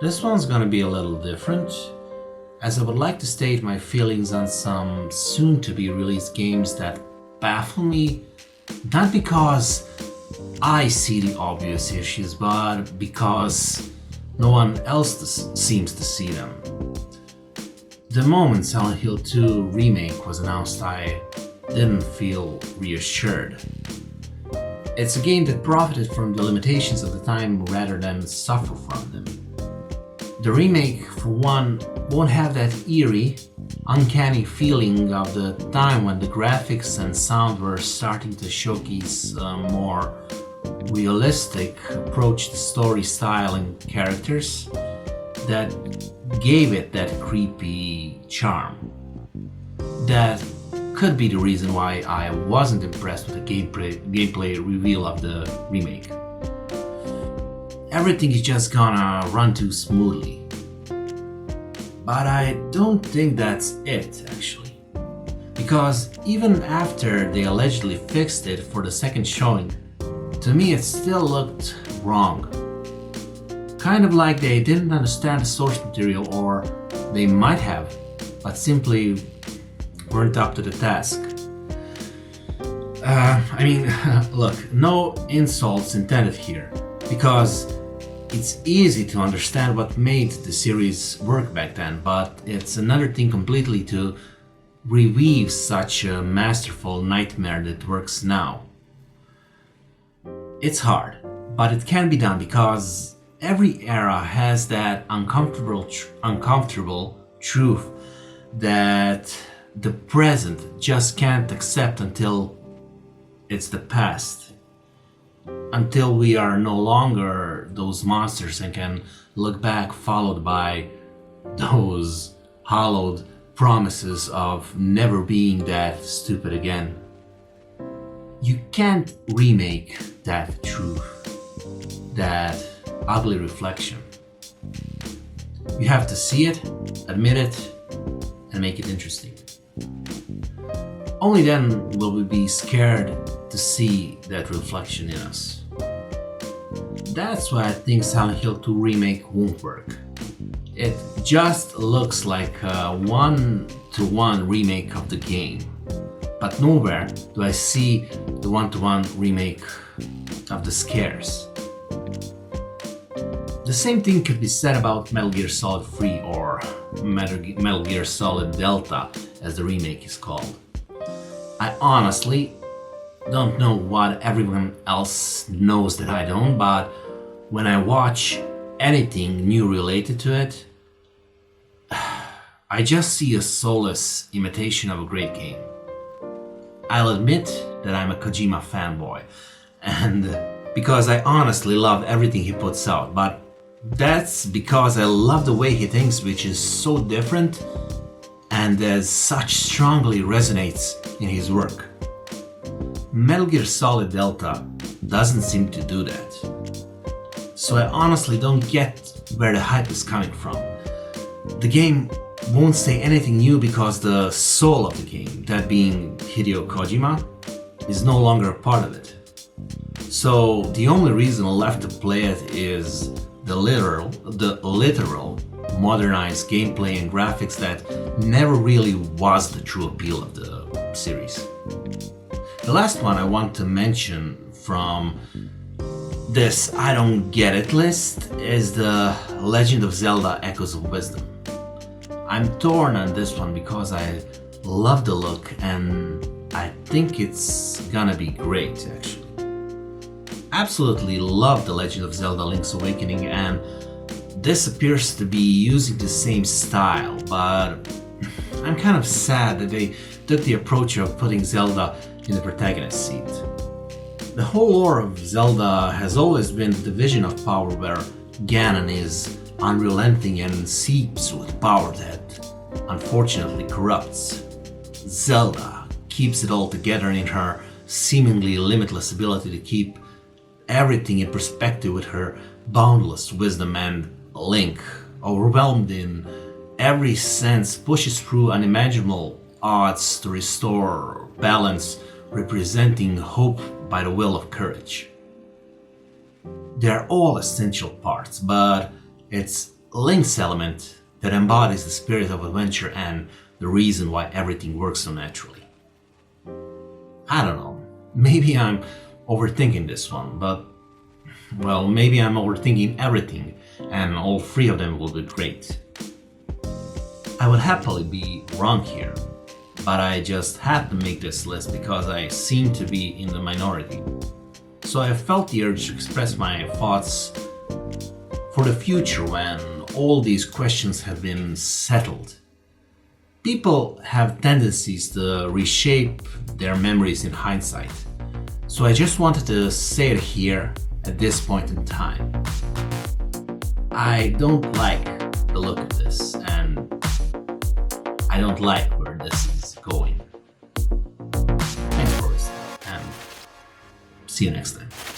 This one's gonna be a little different, as I would like to state my feelings on some soon to be released games that baffle me, not because I see the obvious issues, but because no one else seems to see them. The moment Silent Hill 2 Remake was announced, I didn't feel reassured. It's a game that profited from the limitations of the time rather than suffer from them. The remake, for one, won't have that eerie, uncanny feeling of the time when the graphics and sound were starting to showcase a more realistic approach to story style and characters that gave it that creepy charm. That could be the reason why I wasn't impressed with the gameplay reveal of the remake. Everything is just gonna run too smoothly. But I don't think that's it, actually. Because even after they allegedly fixed it for the second showing, to me it still looked wrong. Kind of like they didn't understand the source material, or they might have, but simply weren't up to the task. Look, no insults intended here, because it's easy to understand what made the series work back then, but it's another thing completely to reweave such a masterful nightmare that works now. It's hard, but it can be done because every era has that uncomfortable truth that the present just can't accept until it's the past. Until we are no longer those monsters and can look back, followed by those hollowed promises of never being that stupid again. You can't remake that truth, that ugly reflection. You have to see it, admit it, and make it interesting. Only then will we be scared to see that reflection in us. That's why I think Silent Hill 2 Remake won't work. It just looks like a one-to-one remake of the game, but nowhere do I see the one-to-one remake of the scares. The same thing could be said about Metal Gear Solid 3 or Metal Gear Solid Delta, as the remake is called. I honestly don't know what everyone else knows that I don't, but when I watch anything new related to it, I just see a soulless imitation of a great game. I'll admit that I'm a Kojima fanboy, and because I honestly love everything he puts out, but that's because I love the way he thinks, which is so different and as such strongly resonates in his work. Metal Gear Solid Delta doesn't seem to do that. So I honestly don't get where the hype is coming from. The game won't say anything new because the soul of the game, that being Hideo Kojima, is no longer a part of it. So the only reason left to play it is the literal modernized gameplay and graphics that never really was the true appeal of the series. The last one I want to mention from this I don't get it list is the Legend of Zelda Echoes of Wisdom. I'm torn on this one because I love the look and I think it's gonna be great actually. Absolutely love the Legend of Zelda Link's Awakening, and this appears to be using the same style, but I'm kind of sad that they took the approach of putting Zelda in the protagonist seat. The whole lore of Zelda has always been the division of power where Ganon is unrelenting and seeps with power that unfortunately corrupts. Zelda keeps it all together in her seemingly limitless ability to keep everything in perspective with her boundless wisdom, and Link, overwhelmed in every sense, pushes through unimaginable odds to restore balance, representing hope by the will of courage. They're all essential parts, but it's Link's element that embodies the spirit of adventure and the reason why everything works so naturally. I don't know, maybe I'm overthinking this one, but well, maybe I'm overthinking everything and all three of them will be great. I would happily be wrong here, but I just had to make this list because I seem to be in the minority. So I felt the urge to express my thoughts for the future when all these questions have been settled. People have tendencies to reshape their memories in hindsight, so I just wanted to say it here at this point in time. I don't like the look of this, and I don't like where this is going. Thanks for listening, and see you next time.